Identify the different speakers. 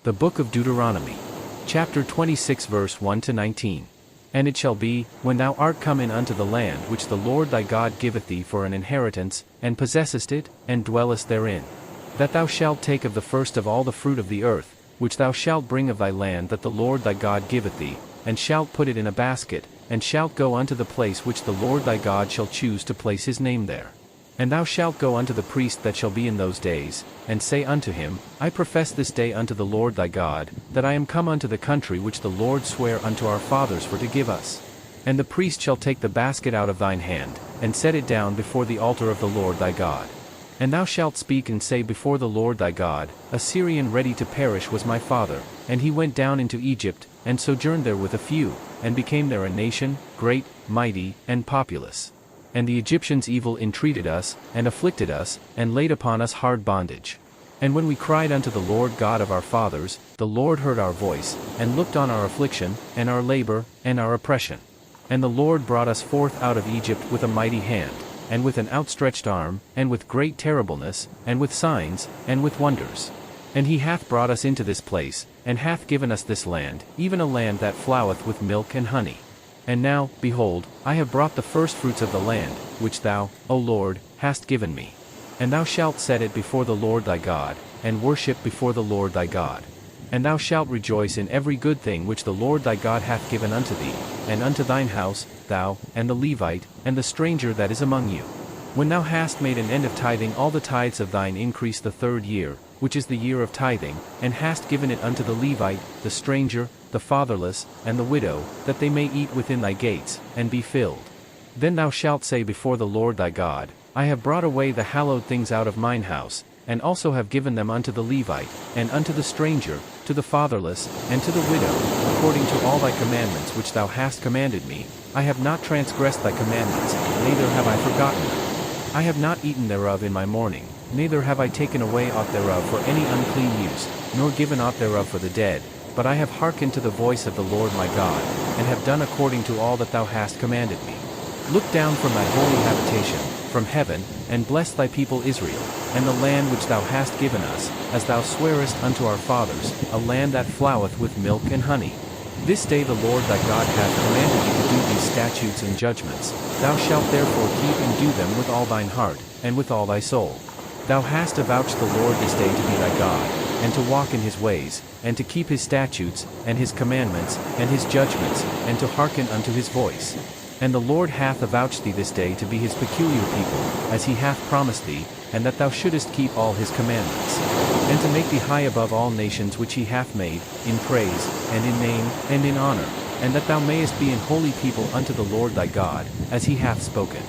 Speaker 1: The book of Deuteronomy. Chapter 26 verse 1-19. And it shall be, when thou art come in unto the land which the Lord thy God giveth thee for an inheritance, and possessest it, and dwellest therein, that thou shalt take of the first of all the fruit of the earth, which thou shalt bring of thy land that the Lord thy God giveth thee, and shalt put it in a basket, and shalt go unto the place which the Lord thy God shall choose to place his name there. And thou shalt go unto the priest that shall be in those days, and say unto him, I profess this day unto the Lord thy God, that I am come unto the country which the Lord sware unto our fathers for to give us. And the priest shall take the basket out of thine hand, and set it down before the altar of the Lord thy God. And thou shalt speak and say before the Lord thy God, A Syrian ready to perish was my father, and he went down into Egypt, and sojourned there with a few, and became there a nation, great, mighty, and populous. And the Egyptians evil entreated us, and afflicted us, and laid upon us hard bondage. And when we cried unto the Lord God of our fathers, the Lord heard our voice, and looked on our affliction, and our labor, and our oppression. And the Lord brought us forth out of Egypt with a mighty hand, and with an outstretched arm, and with great terribleness, and with signs, and with wonders. And he hath brought us into this place, and hath given us this land, even a land that floweth with milk and honey. And now, behold, I have brought the firstfruits of the land, which thou, O Lord, hast given me. And thou shalt set it before the Lord thy God, and worship before the Lord thy God. And thou shalt rejoice in every good thing which the Lord thy God hath given unto thee, and unto thine house, thou, and the Levite, and the stranger that is among you. When thou hast made an end of tithing all the tithes of thine increase the 3rd year, which is the year of tithing, and hast given it unto the Levite, the stranger, the fatherless, and the widow, that they may eat within thy gates, and be filled. Then thou shalt say before the Lord thy God, I have brought away the hallowed things out of mine house, and also have given them unto the Levite, and unto the stranger, to the fatherless, and to the widow, according to all thy commandments which thou hast commanded me. I have not transgressed thy commandments, neither have I forgotten them. I have not eaten thereof in my mourning, neither have I taken away aught thereof for any unclean use, nor given aught thereof for the dead, but I have hearkened to the voice of the Lord my God, and have done according to all that thou hast commanded me. Look down from thy holy habitation, from heaven, and bless thy people Israel, and the land which thou hast given us, as thou swarest unto our fathers, a land that floweth with milk and honey. This day the Lord thy God hath commanded thee to do these statutes and judgments. Thou shalt therefore keep and do them with all thine heart, and with all thy soul. Thou hast avouched the Lord this day to be thy God, and to walk in his ways, and to keep his statutes, and his commandments, and his judgments, and to hearken unto his voice. And the Lord hath avouched thee this day to be his peculiar people, as he hath promised thee, and that thou shouldest keep all his commandments. And to make thee high above all nations which he hath made, in praise, and in name, and in honor, and that thou mayest be an holy people unto the Lord thy God, as he hath spoken.